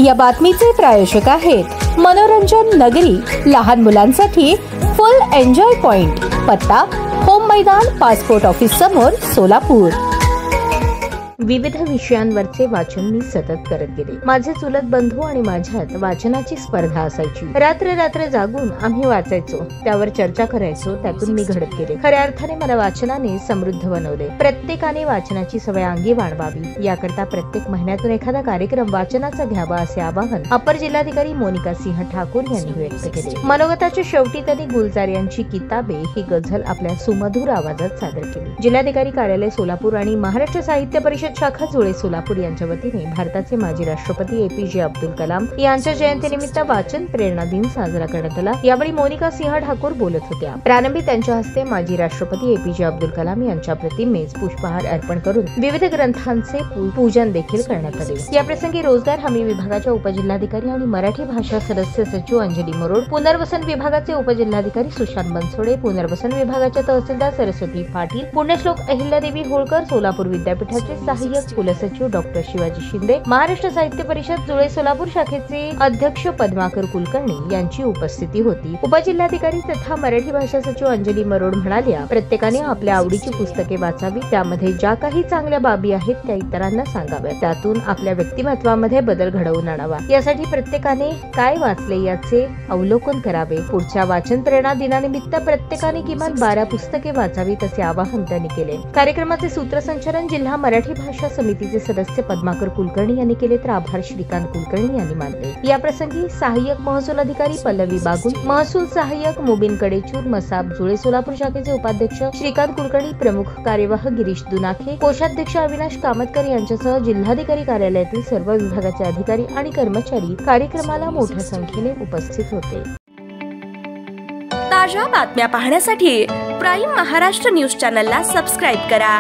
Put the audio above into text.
या बातमीचे प्रायोजक आहेत मनोरंजन नगरी, लहान मुलांसाठी फुल एन्जॉय पॉइंट, पत्ता होम मैदान, पासपोर्ट ऑफिस समोर, सोलापूर। विविध विषयांवरचे वाचन मी सतत करत गेले। माझे चुलत बंधू आणि माझ्यात वाचनाची स्पर्धा असायची। रात्र रात्र जागून आम्ही वाचायचो, त्यावर चर्चा करायचो, त्यातून मी घडत गेले। खऱ्या अर्थाने मला वाचनाने समृद्ध बनवले। प्रत्येकाने वाचनाची सवय अंगी बाळगावी, याकरता प्रत्येक महिन्यातून एखादा कार्यक्रम वाचनाचा घ्यावा असे आवाहन अपर जिल्हाधिकारी मोनिका सिंह ठाकूर यांनी व्यक्त केले। मनोगताच्या शेवटी त्यांनी गुलजार यांची किताबे ही गझल आपल्या सुमधुर आवाजात सादर केली। जिल्हाधिकारी कार्यालय सोलापूर आणि महाराष्ट्र साहित्य परिषद शाखा जुळे सोलापूर यांच्या वतीने भारताचे माजी राष्ट्रपती APJ अब्दुल कलाम यांच्या जयंतीनिमित्त वाचन प्रेरणा दिन साजरा करण्यात आला। यावेळी मोनिका सिंह ठाकूर बोलत होत्या। प्रारंभी त्यांच्या हस्ते माजी राष्ट्रपती APJ अब्दुल कलाम यांच्या प्रतिमेस पुष्पहार अर्पण करून विविध ग्रंथांचे पूजन देखील करण्यात आले। या प्रसंगी रोजगार हमी विभागाच्या उपजिल्हाधिकारी आणि मराठी भाषा सदस्य सचिव अंजली मरोड, पुनर्वसन विभागाचे उपजिल्हाधिकारी सुशांत बनसोडे, पुनर्वसन विभागाच्या तहसीलदार सरस्वती पाटील, पुण्यश्लोक अहिल्यादेवी होळकर, सोलापूर विद्यापीठाचे सहाय्यक कुलसचिव डॉक्टर शिवाजी शिंदे, महाराष्ट्र साहित्य परिषद जुळे सोलापूर शाखेचे अध्यक्ष पद्माकर कुलकर्णी यांची उपस्थिती होती। उपजिल्हाधिकारी तथा मराठी भाषा सचिव अंजली मरोड म्हणाल्या, प्रत्येकाने आपल्या आवडीची पुस्तके वाचावी, त्यामध्ये ज्या काही चांगल्या बाबी आहेत त्या इतरांना सांगाव्या, त्यातून आपल्या व्यक्तिमत्वामध्ये बदल घडवून आणावा। यासाठी प्रत्येकाने काय वाचले याचे अवलोकन करावे। पुढच्या वाचन प्रेरणा दिनानिमित्त प्रत्येकाने किमान 12 पुस्तके वाचावीत असे आवाहन त्यांनी केले। कार्यक्रमाचे सूत्रसंचालन जिल्हा मराठी भाषा समितीचे सदस्य पद्माकर कुलकर्णी यांनी केले, तर आभार श्रीकांत कुलकर्णी यांनी मानले। या प्रसंगी सहाय्यक महसूल अधिकारी पल्लवी बागुल, महसूल सहाय्यक मुबीन कडेचूर, मसाब जुळे सोलापूर शाखेचे उपाध्यक्ष श्रीकांत कुलकर्णी, प्रमुख कार्यवाह गिरीश दुनाखे, कोषाध्यक्ष अविनाश कामतकर यांच्यासह जिल्हाधिकारी कार्यालयातील सर्व विभागाचे अधिकारी आणि कर्मचारी कार्यक्रमाला मोठ्या संख्येने उपस्थित होते। ताज्या बातम्या पाहण्यासाठी प्राईम महाराष्ट्र न्यूज चॅनलला सबस्क्राईब करा।